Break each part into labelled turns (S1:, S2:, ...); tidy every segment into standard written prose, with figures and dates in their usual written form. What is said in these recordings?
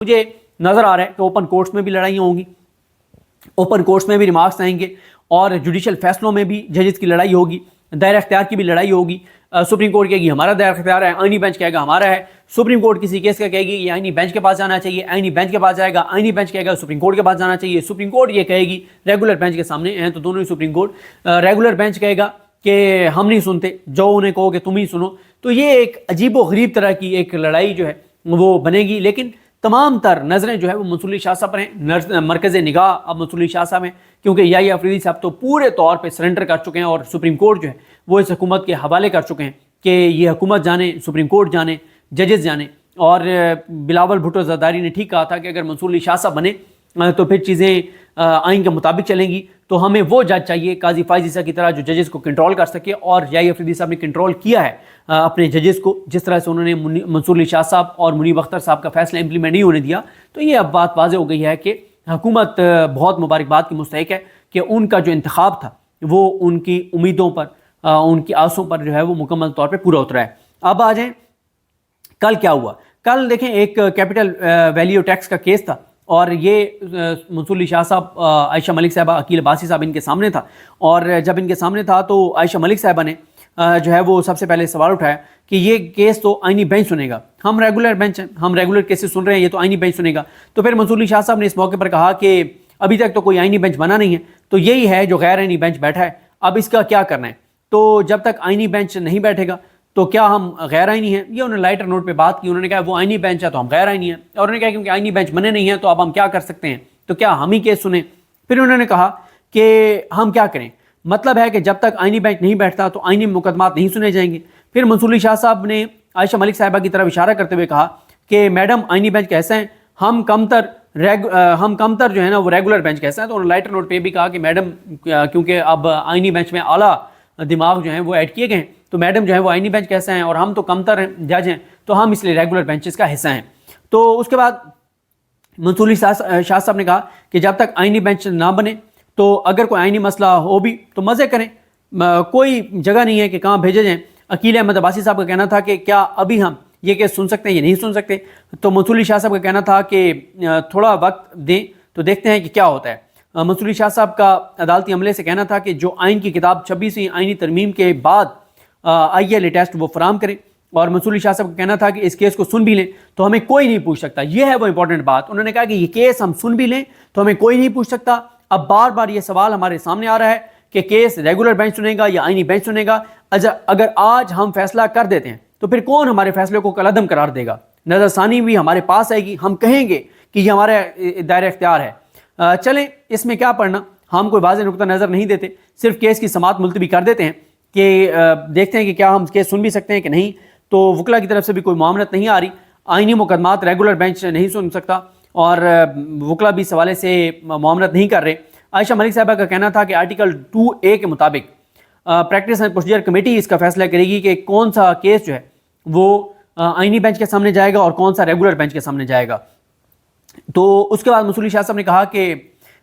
S1: مجھے نظر آ رہا ہے کہ اوپن کورٹس میں بھی لڑائیاں ہوں گی، اوپن کورٹس میں بھی ریمارکس آئیں گے اور جوڈیشل فیصلوں میں بھی ججز کی لڑائی ہوگی، دائرہ اختیار کی بھی لڑائی ہوگی۔ سپریم کورٹ کہے گی ہمارا دائرہ اختیار ہے، آئینی بینچ کہے گا ہمارا ہے۔ سپریم کورٹ کسی کیس کا کہے گی یہ آئینی بینچ کے پاس جانا چاہیے، آئینی بینچ کے پاس جائے گا، آئینی بینچ کہے گا سپریم کورٹ کے پاس جانا چاہیے، سپریم کورٹ یہ کہے گی ریگولر بینچ کے سامنے ہیں تو دونوں ہی سپریم کورٹ، ریگولر بینچ کہے گا کہ ہم نہیں سنتے، جو انہیں کہو کہ تم ہی سنو۔ تو یہ ایک عجیب و غریب طرح کی ایک لڑائی جو ہے وہ بنے گی، لیکن تمام تر نظریں جو ہے وہ منصور علی شاہ صاحب پر ہیں، مرکز نگاہ اب منصور علی شاہ صاحب ہیں، کیونکہ یحییٰ آفریدی صاحب تو پورے طور پہ سرنڈر کر چکے ہیں اور سپریم کورٹ جو ہے وہ اس حکومت کے حوالے کر چکے ہیں کہ یہ حکومت جانے، سپریم کورٹ جانے، ججز جانے۔ اور بلاول بھٹو زرداری نے ٹھیک کہا تھا کہ اگر منصور علی شاہ صاحب بنے تو پھر چیزیں آئین کے مطابق چلیں گی، تو ہمیں وہ جج چاہیے قاضی فائز عیسیٰ کی طرح جو ججز کو کنٹرول کر سکے، اور یحییٰ آفریدی صاحب نے کنٹرول کیا ہے اپنے ججز کو، جس طرح سے انہوں نے منصور علی شاہ صاحب اور منیب اختر صاحب کا فیصلہ امپلیمنٹ نہیں ہونے دیا۔ تو یہ اب بات واضح ہو گئی ہے کہ حکومت بہت مبارکباد کی مستحق ہے کہ ان کا جو انتخاب تھا وہ ان کی امیدوں پر، ان کی آسوں پر جو ہے وہ مکمل طور پہ پورا اترا ہے۔ اب آ جائیں کل کیا ہوا۔ کل دیکھیں ایک کیپٹل ویلیو ٹیکس کا کیس تھا، اور یہ منصور علی شاہ صاحب، عائشہ ملک صاحبہ، عقیل عباسی صاحب ان کے سامنے تھا، اور جب ان کے سامنے تھا تو عائشہ ملک صاحبہ نے جو ہے وہ سب سے پہلے سوال اٹھایا کہ یہ کیس تو آئینی بینچ سنے گا، ہم ریگولر بینچ ہیں، ہم ریگولر کیسز سن رہے ہیں، یہ تو آئینی بینچ سنے گا۔ تو پھر منصور علی شاہ صاحب نے اس موقع پر کہا کہ ابھی تک تو کوئی آئینی بینچ بنا نہیں ہے، تو یہی ہے جو غیر آئینی بینچ بیٹھا ہے، اب اس کا کیا کرنا ہے؟ تو جب تک آئینی بینچ نہیں بیٹھے گا تو کیا ہم غیر آئینی ہیں؟ یہ انہوں نے لائٹر نوٹ پہ بات کی، انہوں نے کہا وہ آئینی بینچ ہے تو ہم غیر آئینی ہیں، اور انہوں نے کہا کیونکہ آئینی بینچ بنے نہیں ہیں تو اب ہم کیا کر سکتے ہیں، تو کیا ہم ہی کیس سنیں؟ پھر انہوں نے کہا کہ ہم کیا کریں، مطلب ہے کہ جب تک آئینی بینچ نہیں بیٹھتا تو آئینی مقدمات نہیں سنے جائیں گے۔ پھر منصور علی شاہ صاحب نے عائشہ ملک صاحبہ کی طرف اشارہ کرتے ہوئے کہا کہ میڈم آئینی بینچ کیسا ہے، ہم کم تر جو ہے نا وہ ریگولر بینچ کیسا ہے۔ تو انہوں نے لائٹر نوٹ پہ بھی کہا کہ میڈم کیونکہ اب آئینی بینچ میں اعلیٰ دماغ جو ہیں وہ ایڈ کیے گئے ہیں، تو میڈم جو ہے وہ آئینی بینچ کیسا ہیں، اور ہم تو کم تر جج ہیں تو ہم اس لیے ریگولر بینچز کا حصہ ہیں۔ تو اس کے بعد منصور علی شاہ صاحب نے کہا کہ جب تک آئینی بینچ نہ بنے تو اگر کوئی آئینی مسئلہ ہو بھی تو مزے کریں، کوئی جگہ نہیں ہے کہ کہاں بھیجے جائیں۔ عقیل احمد عباسی صاحب کا کہنا تھا کہ کیا ابھی ہم یہ کیس سن سکتے ہیں یا نہیں سن سکتے، تو منصور علی شاہ صاحب کا کہنا تھا کہ تھوڑا وقت دیں تو دیکھتے ہیں کہ کیا ہوتا ہے۔ منصور علی شاہ صاحب کا عدالتی عملے سے کہنا تھا کہ جو آئین کی کتاب 26ویں آئینی ترمیم کے بعد آئی ہے لیٹسٹ وہ فراہم کریں، اور منصور علی شاہ صاحب کا کہنا تھا کہ اس کیس کو سن بھی لیں تو ہمیں کوئی نہیں پوچھ سکتا۔ یہ ہے وہ امپورٹنٹ بات، انہوں نے کہا کہ یہ کیس ہم سن بھی لیں تو ہمیں کوئی نہیں پوچھ سکتا۔ اب بار بار یہ سوال ہمارے سامنے آ رہا ہے کہ کیس ریگولر بینچ سنے گا یا آئینی بینچ سنے گا۔ اگر آج ہم فیصلہ کر دیتے ہیں تو پھر کون ہمارے فیصلے کو کالعدم قرار دے گا؟ نظر ثانی بھی ہمارے پاس آئے گی، ہم کہیں گے کہ یہ ہمارا دائرہ اختیار ہے۔ چلیں اس میں کیا پڑھنا، ہم کوئی واضح نقطہ نظر نہیں دیتے، صرف کیس کی سماعت ملتوی کر دیتے ہیں کہ دیکھتے ہیں کہ کیا ہم کیس سن بھی سکتے ہیں کہ نہیں۔ تو وکلا کی طرف سے بھی کوئی معاملت نہیں آ رہی، آئینی مقدمات ریگولر بینچ نہیں سن سکتا، اور وکلا بھی اس حوالے سے معاملت نہیں کر رہے۔ عائشہ ملک صاحبہ کا کہنا تھا کہ آرٹیکل 2A کے مطابق پریکٹس اینڈ پروسیجر کمیٹی اس کا فیصلہ کرے گی کہ کون سا کیس جو ہے وہ آئینی بینچ کے سامنے جائے گا اور کون سا ریگولر بینچ کے سامنے جائے گا۔ تو اس کے بعد منصور علی شاہ صاحب نے کہا کہ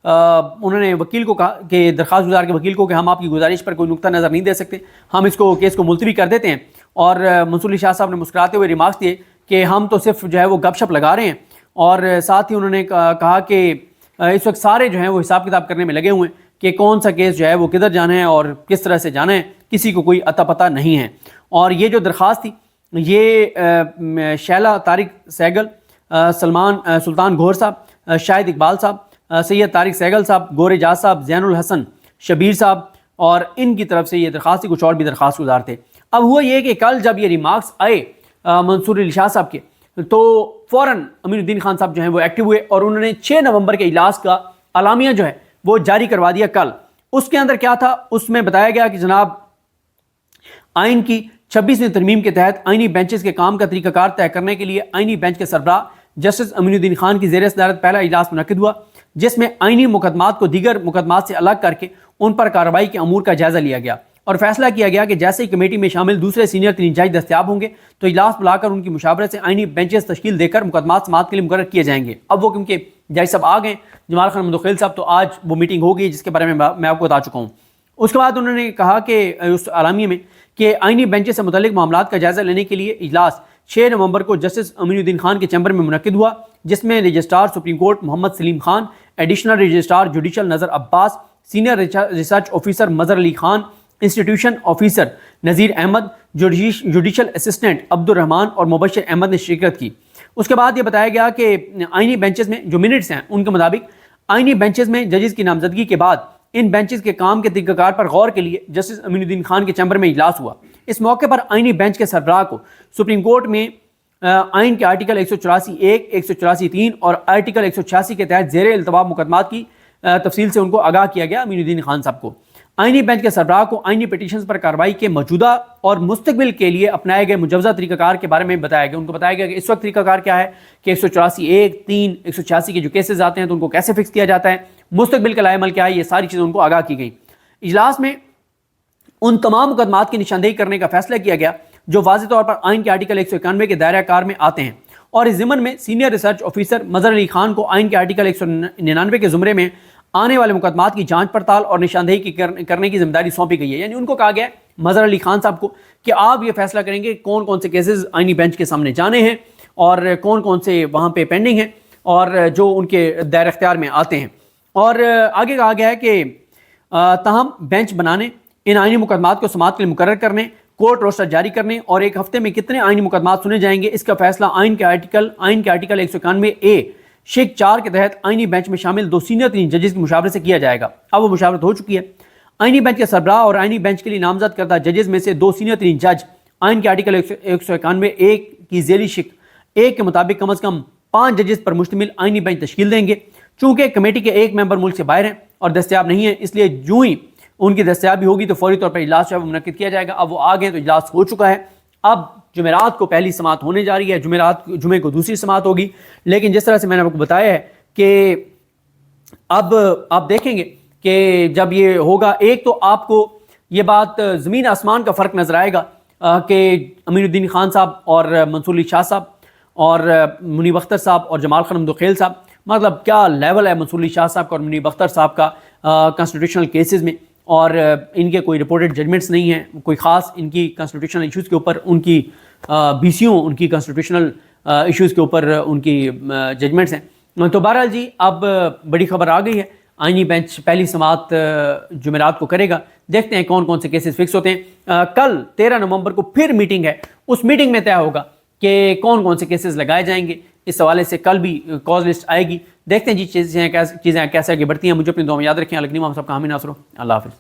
S1: انہوں نے وکیل کو کہا کہ درخواست گزار کے وکیل کو کہ ہم آپ کی گزارش پر کوئی نقطہ نظر نہیں دے سکتے، ہم اس کو کیس کو ملتوی کر دیتے ہیں۔ اور منصور علی شاہ صاحب نے مسکراتے ہوئے ریمارکس دیے کہ ہم تو صرف جو ہے وہ گپ شپ لگا رہے ہیں، اور ساتھ ہی انہوں نے کہا کہ اس وقت سارے جو ہیں وہ حساب کتاب کرنے میں لگے ہوئے ہیں کہ کون سا کیس جو ہے وہ کدھر جانا ہے اور کس طرح سے جانا ہے، کسی کو کوئی عطا پتہ نہیں ہے۔ اور یہ جو درخواست تھی یہ شیلا طارق سہگل، سلطان گھور صاحب، شاہد اقبال صاحب، سید طارق سہگل صاحب، گور اعجاز صاحب، زین الحسن شبیر صاحب، اور ان کی طرف سے یہ درخواست تھی، کچھ اور بھی درخواست گزار تھے۔ اب ہوا یہ کہ کل جب یہ ریمارکس آئے منصور علی شاہ صاحب کے تو فوراً امین الدین خان صاحب جو ہیں وہ ایکٹیو ہوئے، اور انہوں نے 6 نومبر کے اجلاس کا اعلامیہ جو ہے وہ جاری کروا دیا کل۔ اس کے اندر کیا تھا، اس میں بتایا گیا کہ جناب آئین کی 26ویں ترمیم کے تحت آئینی بینچز کے کام کا طریقہ کار طے کرنے کے لیے آئینی بینچ کے سربراہ جسٹس امین الدین خان کی زیر صدارت پہلا اجلاس منعقد ہوا، جس میں آئینی مقدمات کو دیگر مقدمات سے الگ کر کے ان پر کارروائی کے امور کا جائزہ لیا گیا، اور فیصلہ کیا گیا کہ جیسے ہی کمیٹی میں شامل دوسرے سینئر 3 جج دستیاب ہوں گے تو اجلاس بلا کر ان کی مشاورت سے آئینی بینچز تشکیل دے کر مقدمات سماعت کے لیے مقرر کیے جائیں گے۔ اب وہ کیونکہ جج صاحب آ گئے، جمال خان مدخیل صاحب، تو آج وہ میٹنگ ہوگی جس کے بارے میں آپ کو بتا چکا ہوں۔ اس کے بعد انہوں نے کہا کہ اس اعلامیے میں کہ آئینی بینچز سے متعلق معاملات کا جائزہ لینے کے لیے اجلاس 6 نومبر کو جسٹس امین الدین خان کے چیمبر میں منعقد ہوا۔ जिसमें registrar supreme court Mohammad Salim Khan, additional registrar judicial Nazar Abbas, senior research officer Mazhar Ali Khan, institution officer Nazir Ahmed, judicial assistant Abdulrahman और मुबशर अहमद ने शिरकत की। उसके बाद ये बताया गया कि आइनी बेंचेस में जो मिनट्स हैं उनके मुताबिक आइनी बेंचेस में जजेस की नामजदगी के बाद इन बेंचेस के काम के तरीक़ाकार पर गौर के लिए जस्टिस अमीनुद्दीन खान के चैम्बर में इजलास हुआ। इस मौके पर आइनी बेंच के सरबराह को सुप्रीम कोर्ट में आइन के आर्टिकल 184(1), 184(3) और आर्टिकल 186 के तहत ज़ेर इल्तवाब मुकदमात की तफसील से उनको आगाह किया गया। अमीनुद्दीन खान साहब को आइनी बेंच के सरबराह को आइनी पिटीशन पर कार्रवाई के मौजूदा और मुस्तकबिल के लिए अपनाए गए मुजवजा तरीक़ाकार के बारे में बताया गया। उनको बताया गया कि इस वक्त तरीक़ाकार क्या है कि 184(1), 3, 186 के जो केसेस आते हैं तो उनको कैसे फिक्स किया जाता है, मुस्तकबिल का लाएमल क्या है, ये सारी चीज़ें उनको आगाह की गई। इजलास में उन तमाम मुकदमात की निशानदेही करने का फैसला किया गया जो वाज़ेह तौर पर आइन के आर्टिकल 191 के दायरा कार में आते हैं, और इस ज़िमन में senior research officer Mazhar Ali Khan को आइन के आर्टिकल 199 के ज़ुमरे में आने वाले मुकदमात की जांच पड़ताल और निशानदेही करने की जिम्मेदारी सौंपी गई है। यानी उनको कहा गया है मज़हर अली खान साहब को कि आप ये फैसला करेंगे कौन कौन से केसेस आइनी बेंच के सामने जाने हैं और कौन कौन से वहाँ पे पेंडिंग हैं और जो उनके दायरे इख्तियार में आते हैं। और आगे कहा गया है कि ताहम बेंच बनाने, इन आइनी मुकदमात को समाअत के लिए मुकर्रर करने, कोर्ट रोस्टर जारी करने और एक हफ्ते में कितने आइनी मुकदमात सुने जाएंगे, इसका फैसला आइन के आर्टिकल 191(a) शेख 4 के तहत आइनी बेंच में शामिल 2 सीनियर 3 जजेस के मुशावरे से किया जाएगा। अब वो मुशावरत हो चुकी है। आइनी बेंच के सरबराह और आइनी बेंच के लिए नामजद करदा जजेस में से 2 सीनियर 3 जज आइन के आर्टिकल 191(1) की ज़ेली शिक 1 के मुताबिक कम अज़ कम 5 जजेस पर मुश्तमिल आइनी बेंच तश्कील देंगे। चूँकि कमेटी के एक मेंबर मुल्क से बाहर हैं और दस्तयाब नहीं है, इसलिए जो ही उनकी दस्तयाबी होगी तो फौरी तौर पर इजलास जो है वो मुनक्किद किया जाएगा। अब वो आ गए तो इजलास हो चुका है। अब जुमेरात को पहली समाअत होने जा रही है, जुमे को दूसरी समाअत होगी। लेकिन जिस तरह से मैंने आपको बताया है कि अब आप देखेंगे कि जब ये होगा, एक तो आपको ये बात ज़मीन आसमान का फ़र्क नज़र आएगा कि अमीनुद्दीन खान साहब और मंसूर अली शाह साहब और मुनीब अख्तर साहब और जमाल खान अब्दुल साहब, मतलब क्या लेवल है मंसूर अली शाह साहब का और मुनीब अख्तर साहब का कॉन्स्टिट्यूशनल केसेस में, और इनके कोई रिपोर्टेड जजमेंट्स नहीं हैं, कोई ख़ास इनकी कॉन्स्टिट्यूशनल इश्यूज़ के ऊपर उनकी बीसीओ उनकी कॉन्स्टिट्यूशनल इश्यूज़ के ऊपर उनकी जजमेंट्स हैं। तो बहरहाल जी अब बड़ी खबर आ गई है, आइनी बेंच पहली समाअत जुमेरात को करेगा। देखते हैं कौन कौन से केसेस फिक्स होते हैं। कल 13 नवंबर को फिर मीटिंग है, उस मीटिंग में तय होगा कि कौन कौन से केसेस लगाए जाएंगे। इस हवाले से कल भी कॉज लिस्ट आएगी। देखते हैं जी चीज़ें कैसे आगे बढ़ती हैं। मुझे अपनी दुआ में याद रखें। अलग हम सबका हामी नासरो। अल्लाह हाफ़िज़।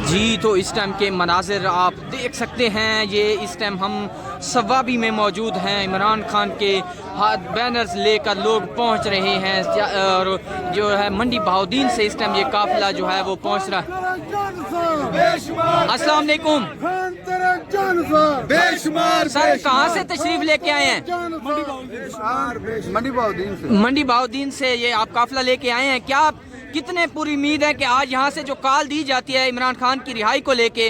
S2: जी तो इस टाइम के मनाजिर आप देख सकते हैं, ये इस टाइम हम सवाबी में मौजूद हैं। इमरान खान के हाथ बैनर्स लेकर लोग पहुंच रहे हैं और जो है मंडी बहाउद्दीन से इस टाइम ये काफिला जो है वो पहुंच रहा है। अस्सलाम वालेकुम सर, कहाँ से तशरीफ लेके आए हैं? मंडी बहाउद्दीन से ये आप काफिला लेके आए हैं। क्या कितने पूरी उम्मीद है कि आज यहाँ से जो कॉल दी जाती है इमरान खान की रिहाई को लेके,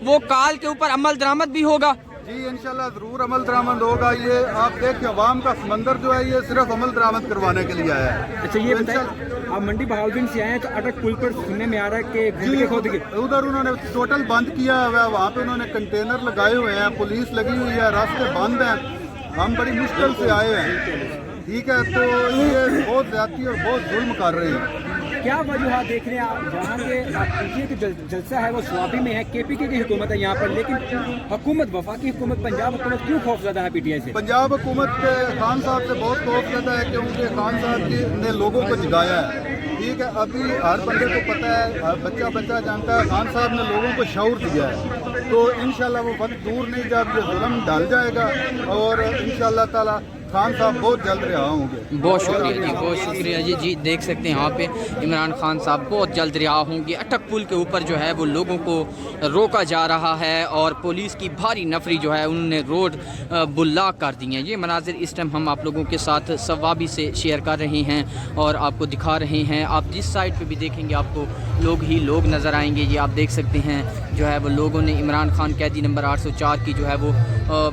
S2: वो कॉल के ऊपर अमल दरामद भी होगा?
S3: जी इंशाल्लाह ज़रूर अमल दरामद होगा। ये आप देखिए अवाम का समंदर जो है ये सिर्फ अमल दरामद करवाने के लिए आया है।
S4: अच्छा ये बताइए, आप मंडी बहाउद्दीन से आए हैं तो अटक पुल पर सुनने में आ रहा है कि
S3: उधर उन्होंने टोटल बंद किया हुआ है, वहाँ पे उन्होंने कंटेनर लगाए हुए हैं, पुलिस लगी हुई है, रास्ते बंद हैं, हम बड़ी मुश्किल से आए हैं। ठीक है, तो ये बहुत ज़्यादती और बहुत जुल्म कर रहे हैं।
S4: क्या वजूहत देख रहे हैं आप? जहाँ के जो जलसा है वो स्वाबी में है, KPK की हुकूमत है यहाँ पर, लेकिन हुकूमत वफाकी हुकूमत पंजाब हुकूमत क्यों खौफज़दा है PTI से?
S3: पंजाब हुकूमत के खान साहब से बहुत खौफज़दा है क्योंकि खान साहब ने लोगों को जगाया है। ठीक है, अभी हर बंदे को पता है, हर बच्चा जानता है, खान साहब ने लोगों को शऊर दिया है। तो इंशाल्लाह वो वक्त दूर नहीं जब ये जुल्म ढल जाएगा और इंशाल्लाह ताला खान साहब बहुत जल्द रिहा होंगे।
S2: बहुत शुक्रिया जी, बहुत शुक्रिया जी। जी देख सकते हैं यहाँ पे इमरान खान साहब बहुत जल्द रिहा होंगे। अटक पुल के ऊपर जो है वो लोगों को रोका जा रहा है और पुलिस की भारी नफरी जो है उन्होंने रोड ब्लॉक कर दी हैं। ये मनाजिर इस टाइम हम आप लोगों के साथ सवाबी से शेयर कर रहे हैं और आपको दिखा रहे हैं। आप जिस साइड पे भी देखेंगे आपको लोग ही लोग नज़र आएंगे। ये आप देख सकते हैं जो है वो लोगों ने इमरान खान कैदी नंबर 804 की जो है वो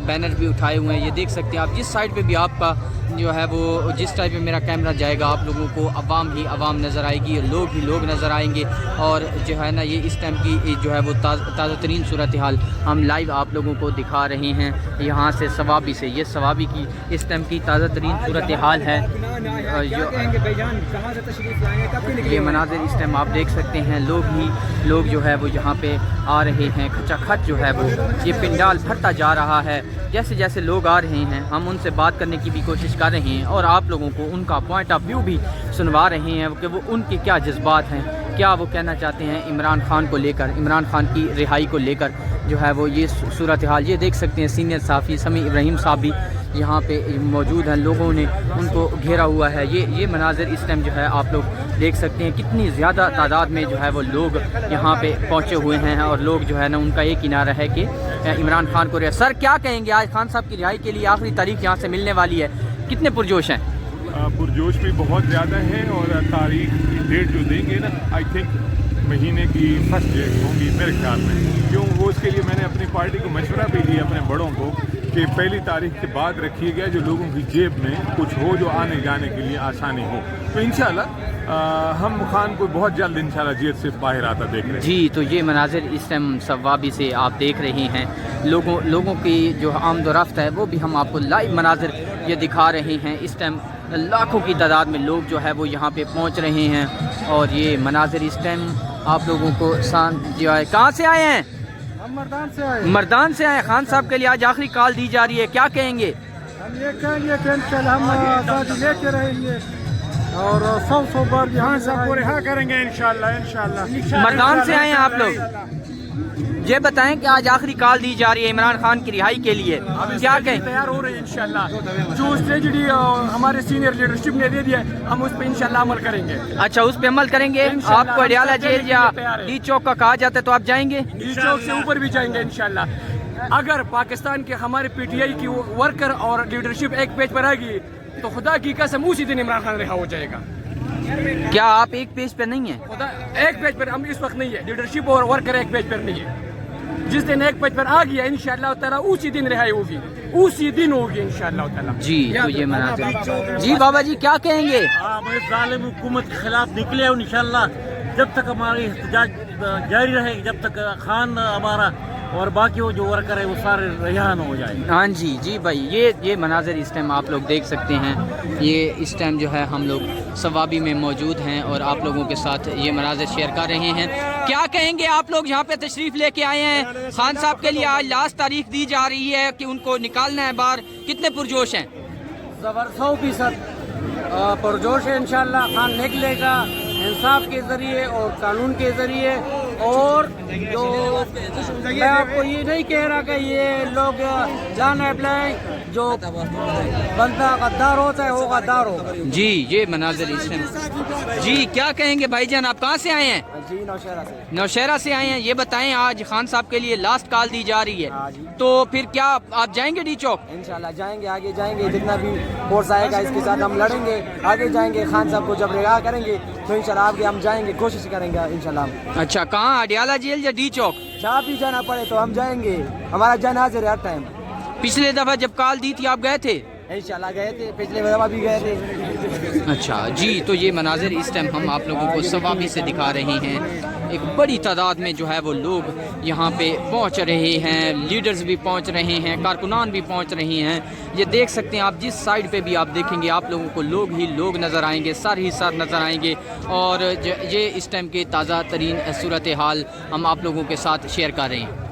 S2: बैनर भी उठाए हुए हैं। ये देख सकते हैं आप, जिस साइड पे भी आपका जो है वो, जिस टाइप पे मेरा कैमरा जाएगा आप लोगों को अवाम ही अवाम नज़र आएगी, लोग ही लोग नज़र आएंगे। और जो है ना, ये इस टाइम की जो है वो ताज़ा तरीन सूरत हाल हम लाइव आप लोगों को दिखा रहे हैं यहाँ से सवाबी से। ये सवाबी की इस टाइम की ताज़ा तरीन सूरत हाल है। ये मनाजिर इस टाइम आप देख सकते हैं, लोग जो है वो यहाँ पे आ रहे हैं, खचाखच जो है वो ये पिंडाल भरता जा रहा है। जैसे जैसे लोग आ रहे हैं हम उनसे बात करने की भी कोशिश कर रहे हैं और आप लोगों को उनका पॉइंट ऑफ व्यू भी सुनवा रहे हैं कि वो उनके क्या जज्बात हैं, क्या वो कहना चाहते हैं इमरान खान को लेकर, इमरान खान की रिहाई को लेकर जो है वो ये सूरत हाल। ये देख सकते हैं सीनियर सहाफ़ी समी इब्राहिम साहब भी यहाँ पे मौजूद हैं, लोगों ने उनको घेरा हुआ है। ये मनाजिर इस टाइम जो है आप लोग देख सकते हैं, कितनी ज़्यादा तादाद में जो है वो लोग यहाँ पे पहुँचे हुए हैं और लोग जो है ना, उनका एक ही नारा है कि इमरान खान को सर क्या कहेंगे, आज खान साहब की रिहाई के लिए आखिरी तारीख यहाँ से मिलने वाली है, कितने पुरजोश हैं?
S5: पुरजोश भी बहुत ज़्यादा है और तारीख डेट जो देंगे ना, आई थिंक महीने की फर्स्ट डेट होंगी मेरे ख्याल में। क्यों, वो उसके लिए मैंने अपनी पार्टी को मशवरा भी दिया अपने बड़ों को कि पहली तारीख के बाद रखिए गया, जो लोगों की जेब में कुछ हो, जो आने जाने के लिए आसानी हो। तो इंशाल्लाह हम खान को बहुत जल्द इंशाल्लाह जेल से बाहर आता देख रहे हैं।
S2: जी, तो ये मनाजिर इस टाइम सवाबी से आप देख रहे हैं, लोगों की जो आमदोरफ्त है वो भी हम आपको लाइव मनाजिर ये दिखा रहे हैं। इस टाइम लाखों की तादाद में लोग जो है वो यहाँ पे पहुँच रहे हैं और ये मनाजिर इस टाइम आप लोगों को जो है। कहाँ से आए हैं?
S6: हम मर्दान से आए।
S2: खान साहब के लिए आज आखिरी कॉल दी जा रही है, क्या कहेंगे?
S6: हम ये कहेंगे कि इंशाल्लाह हम आज़ादी लेके रहेंगे और 100 बार यहाँ से पूरे हाँ करेंगे इंशाल्लाह।
S2: मर्दान से आए हैं आप लोग, ये बताएं कि आज आखिरी कॉल दी जा रही है इमरान खान की रिहाई के लिए, क्या कहें?
S6: तैयार हो रहे हैं इंशाल्लाह। जो ट्रेजेडी हमारे सीनियर लीडरशिप ने दे दिया है, हम उस पर इंशाल्लाह अमल करेंगे।
S2: अच्छा, उस पे अमल करेंगे। आपको अडियाला जेल या डी चौक का कहा जाता है तो आप जाएंगे?
S6: डी चौक से ऊपर भी जाएंगे इंशाल्लाह। अगर पाकिस्तान के हमारे PTI की वर्कर और लीडरशिप एक पेज पर आएगी तो खुदा की कसम उसी दिन इमरान खान रिहा हो जाएगा।
S2: क्या आप एक पेज पे नहीं है?
S6: खुदा एक पेज पर हम इस वक्त नहीं है, लीडरशिप और वर्कर एक पेज पर नहीं है। जिस दिन एक पेज पर आ गया इंशाअल्लाह ताला उसी दिन रिहाई होगी, उसी दिन होगी इंशाअल्लाह ताला।
S2: जी, तो ये मनाजिर। जी बाबा जी क्या कहेंगे?
S7: जालिम हुकूमत के खिलाफ निकले इंशाअल्लाह। जब तक हमारी एहतजाज जारी रहेगी, जब तक खान हमारा और बाकी वो जो वर्कर है वो सारे रिहान हो जाए।
S2: हाँ जी, जी भाई, ये मनाजिर इस टाइम आप लोग देख सकते हैं। ये इस टाइम जो है हम लोग सवाबी में मौजूद हैं और आप लोगों के साथ ये मनाजिर शेयर कर रहे हैं। क्या कहेंगे आप लोग यहाँ पे तशरीफ़ लेके आए हैं, खान साहब के लिए आज लास्ट तारीख दी जा रही है कि उनको निकालना है बाहर, कितने पुरजोश हैं?
S6: 100% पुरजोश है इंशाअल्लाह। खान निकलेगा इंसाफ के ज़रिए और कानून के ज़रिए। और जो मैं आपको ये नहीं कह रहा कि ये लोग जान अप्लाई, जो बंदा गद्दार होता है वो गद्दार होगा।
S2: जी, ये मनाजिर इस टाइम। जी क्या कहेंगे भाईजान, आप कहाँ से आए हैं?
S6: जी
S2: नौशहरा से आए हैं। ये बताएं, आज खान साहब के लिए लास्ट कॉल दी जा रही है, तो फिर क्या आप जाएंगे डी चौक?
S6: इंशाल्लाह जाएंगे, आगे जाएंगे, जितना भी फोर्स आएगा इसके साथ हम लड़ेंगे, आगे जाएंगे। खान साहब को जब रिहा करेंगे तो इंशाल्लाह आगे हम जाएंगे, कोशिश करेंगे इंशाल्लाह।
S2: अच्छा, कहाँ, अडियाला जेल या डी चौक?
S6: जहाँ भी जाना पड़े तो हम जाएंगे, हमारा जान हाजिर है हर टाइम।
S2: पिछले दफा जब कॉल दी थी आप गए थे?
S6: इंशाल्लाह गए थे, पिछले दफा भी गए थे।
S2: अच्छा जी, तो ये मनाजिर इस टाइम हम आप लोगों को सवाबी से दिखा रहे हैं। एक बड़ी तादाद में जो है वो लोग यहाँ पे पहुँच रहे हैं, लीडर्स भी पहुँच रहे हैं, कारकुनान भी पहुँच रहे हैं। ये देख सकते हैं आप, जिस साइड पे भी आप देखेंगे आप लोगों को लोग ही लोग नज़र आएंगे, सर ही सर नज़र आएंगे। और ये इस टाइम के ताज़ा तरीन सूरत हाल हम आप लोगों के साथ शेयर कर रहे हैं।